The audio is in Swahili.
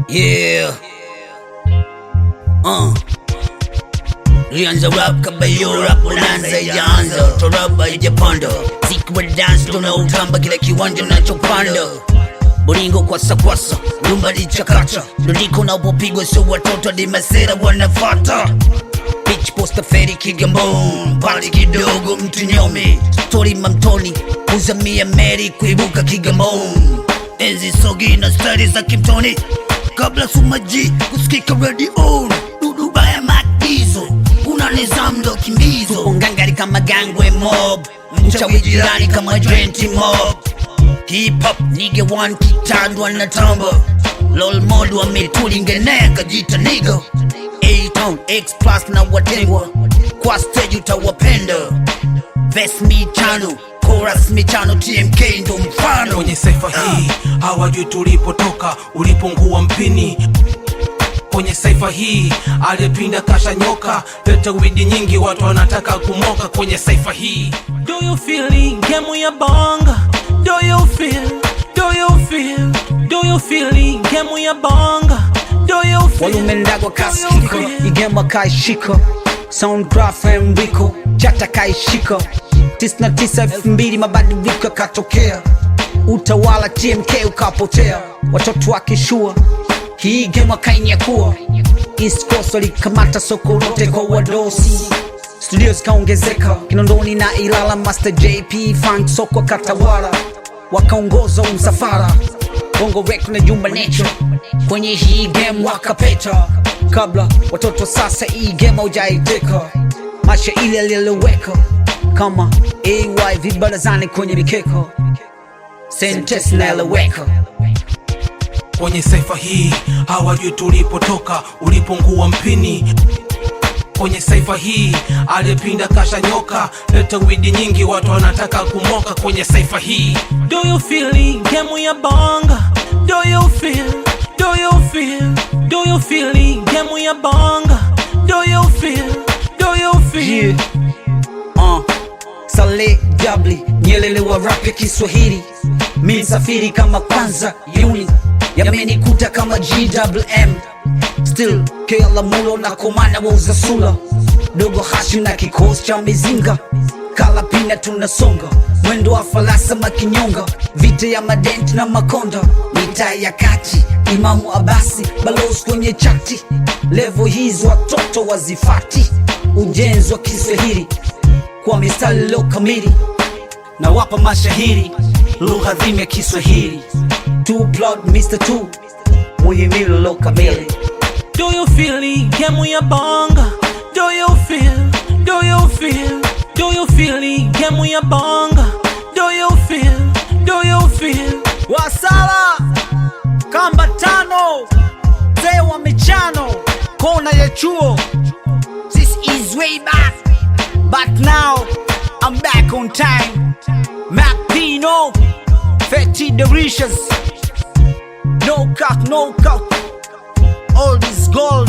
Yeah. Lianza rap kabla yo rap unaanza ijaanza, toraba ijapanda, zikwa dance tuna utamba kila kiwanja nachopanda, boringo kwasa kwasa, rumba lichakacha, ndiko na upopigwa so watoto hadi masera wanafata. Bitch posta feri Kigamboni, party kidogo mtu nyome, story mamtoni, uzamia Mary kuibuka Kigamboni. Enzi sogi na stari za Kiptoni, kabla sumaji kusikika radio, dudubaya matizo, una nizamu ndo kimbizo. Tupo ngangari kama gangwe mob, mchawi jirani kama Drenti mob. Hip hop nigga one kitandwa na tamba, lol mod wa metulingenea kajita nigga. A-Town X plus na watengwa, kwa stage utawapenda. Vest michano, chorus michano, TMK ndo mfano. Kwenye saifa hii hawajui tulipotoka, ulipongua mpini. Kwenye saifa hii aliyepinda kasha nyoka, leta widi nyingi watu wanataka kumoka. Kwenye saifa hii do you feel it? Game ya bonga. Do you feel? Do you feel? Do you feel it? Game ya bonga. Do you feel? Walumendagwa kaskiko, igema kaishiko, Soundcraft Enrico, chata kaishiko. 99 2000 mabadiliko katokea, utawala TMK ukapotea, watoto wakishua hii game kainyakua. East Coast walikamata soko lote kwa wadosi, studios kaongezeka Kinondoni na Ilala. Master JP Funk soko katawala, wakaongoza msafara. Bongo Rec na Jumba Nature kwenye hii game wakapeta, kabla watoto sasa hii game haujaiteka. Maisha ile yaliyoweka kama AY vibarazani kwenye mikeko, sentence na eleweka. Kwenye saifa hii hawajui tulipotoka, ulipongua mpini. Kwenye saifa hii aliyepinda kasha nyoka, leta widi nyingi watu wanataka kumoka. Kwenye saifa hii do you feel it? Game ya bonga. Do you feel? Do you feel? Do you feel it? Game ya bonga. Do you feel? Do you feel? Yeah. Saleh Jabli, Nyelele wa rap ya Kiswahili. Mi safiri kama kwanza Yuli, yamenikuta kama GWM. Still Kela Mulo na Komana wa Uzasula, Dogo Hashim na kikosi cha Mizinga. Kala pina tunasonga, mwendo wa falasa makinyonga, vita ya madent na makonda. Mitaa ya kati, Imamu Abasi, balozi kwenye chati. Levo hizo watoto wazifati, ujenzi wa Kiswahili kwa mistari leo kamili, na wapa mashahiri lugha dhimi ya Kiswahili. Too proud Mr. 2 muhimili leo kamili. Do you feel it? Game ya bonga. Do you feel? Do you feel? Do you feel it? Game ya bonga. Do you feel? Do you feel? Wasala kamba tano, mzee wa michano, kona ya chuo. This is way back, but now I'm back on time. Mac Pino, Fetty Delicious, no cut, all this gold.